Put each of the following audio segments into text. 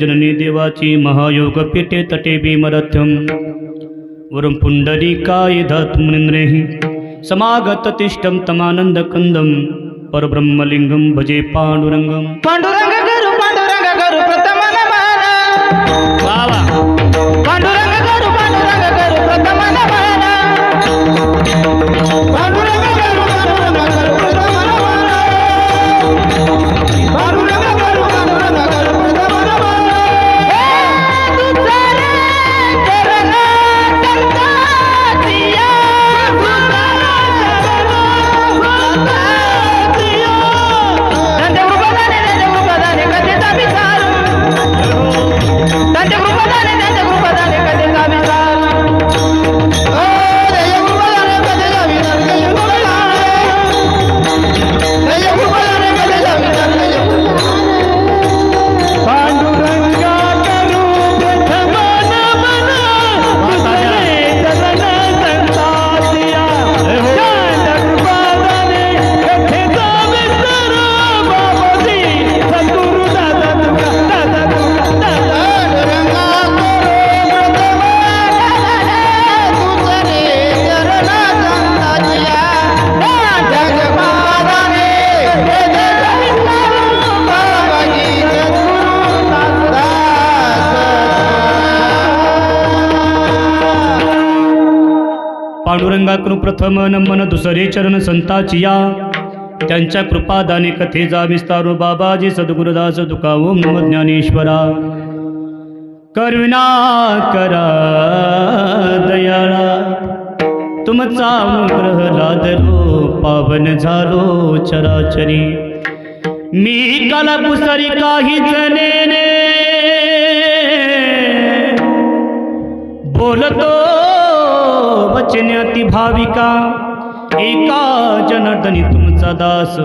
जननी देवाची महायोग पीठे तटे भीमरथ्यम वरं पुंडरीकाय धातुमुनिन्द्रेहि समागत तिष्ठं तमानंद कंदम परब्रह्मलिंगम भजे पांडुरंगम। पांडुरंग गुरु प्रथम नमन वावा पांडुरंग गुरु प्रथम नमन पांडुरंग गुरु प्रथम नमन पांडुरंग गुरु प्रथम नमन तुझरे चरण संतातिया पांडुरंगाकडून प्रथम नमन दुसरे चरण संताचिया त्यांच्या कृपादाने कथेचा विस्तारो बाबाजी सद्गुरुदास तुका ओम नम ज्ञानेश्वरा करुणा करा दयाळा तुमचा अनुग्रह लादलो पावन झालो चराचरी मी कालपुसरी काही जनेने बोलतो वचने भाविका एका जनार्दनी तुमचा दास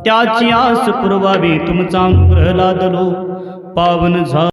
त्याची आस पुरवावी तुमचा अनुग्रह लादलो पावन झालो।